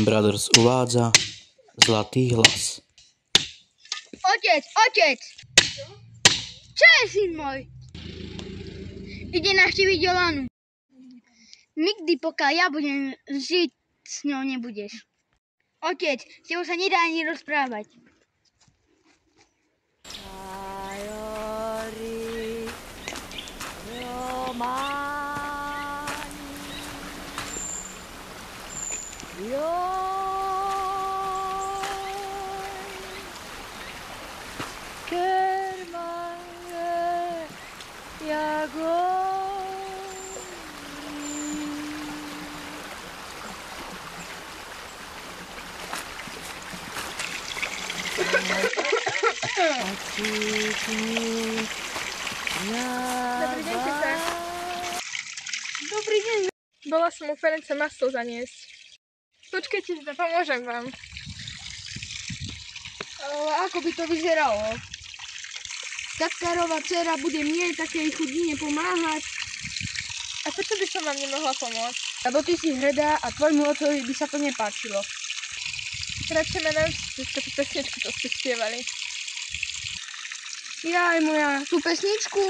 Brothers uvádza Zlatý hlas. Otec! Čo je, syn môj? Ide navštíviť Jolanu. Nikdy, pokiaľ ja budem žiť, s ňou nebudeš. Otec, s tebou sa nedá ani rozprávať. Dobrý deň, teta. Dobrý deň. Bola som u Ference maslo zaniesť. Počkajte, teta, pomôžem vám. Ale ako by to vyzeralo? Tatkárová dcera bude mne, takej chudine, pomáhať. A prečo by som vám nemohla pomôcť? Lebo ty si hrdá a tvojmu otcovi by sa to nepáčilo. Radšej ma naučite tú pesničku, čo ste spievali. Jaj, moja, tú pesničku?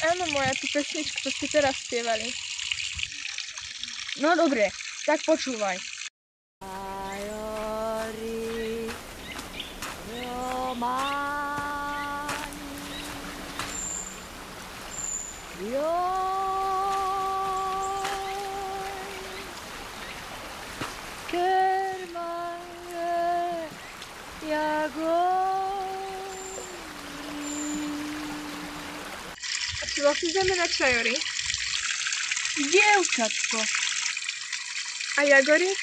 Áno, moja, tú pesničku, čo ste teraz spievali. No dobre, tak počúvaj. A či vlastne znamená čajory? Dievčatko. A jagorík?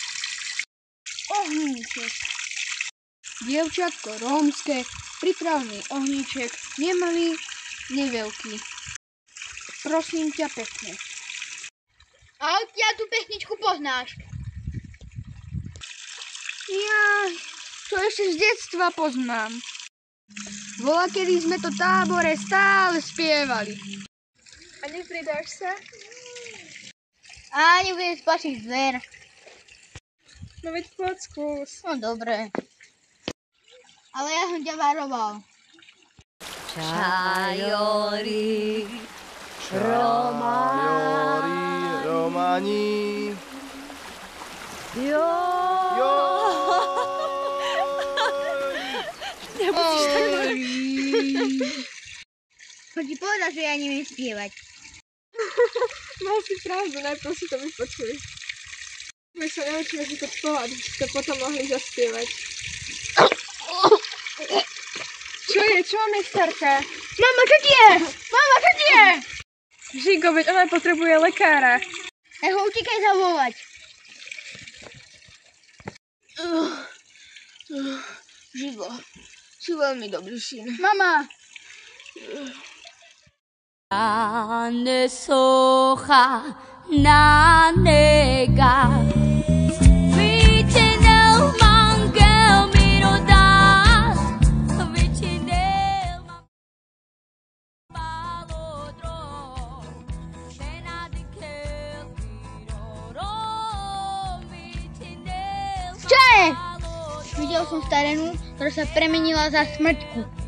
Ohníček. Dievčatko rómske, pripravný ohníček, nemalý, neveľký. Prosím ťa pekne. A odtiaľ tú pesničku poznáš? Jaj, to ešte z detstva poznám. Bola, kedy sme to v tábore stále spievali. A nepridáš sa? Á, nebudem spačiť zver. No veď poď skús. No dobre. Ale ja som ťa varoval. Čajori, Romani. Jo. Nemusíš tak mať. Choď ti povedať, že ja neviem spievať. Mal si pravdu, najprv si to vypočuj. My sa naučíme si to spávať, aby ste potom mohli zaspievať. Čo je? Čo máme starka? Mama, čo ti je? Mama, čo ti je? Žigo, veď ona potrebuje lekára. Tak ho utekaj zavolať. Žigo, si veľmi dobrý syn. Mama! Ane socha na nega. Vyčinel mangel mirodás. Vyčinel malodrom. Šenadikel kirorom. Vyčinel Čo je? Videl som starenu, ktorá sa premenila za smrťku.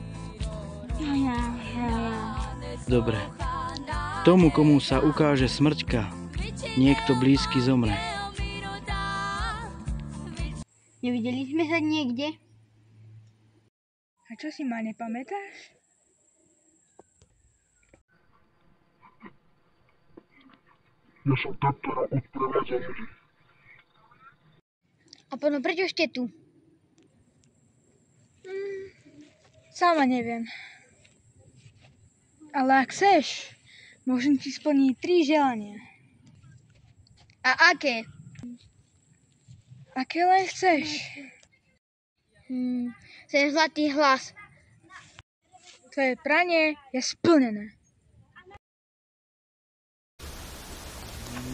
Dobre. Tomu, komu sa ukáže smrťka, niekto blízky zomre. Nevideli sme sa niekde? A čo si ma nepamätáš? Ja som tatára odprevádza ľudí. A potom prečo ste tu? Sama neviem. Ale ak chceš, môžem ti splniť 3 želania. A aké? Aké len chceš. Chcem zlatý hlas. Tvoje pranie je splnené.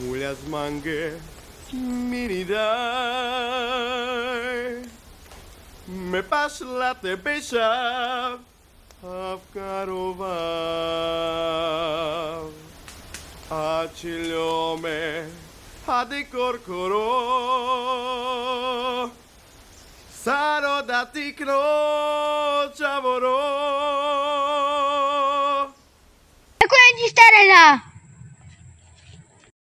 Muljas mange, miridai. Me pas la te besa. Avkarovav, a ciljome, a de corcoro. da ti knočavoro. Ďakujem ti, starena.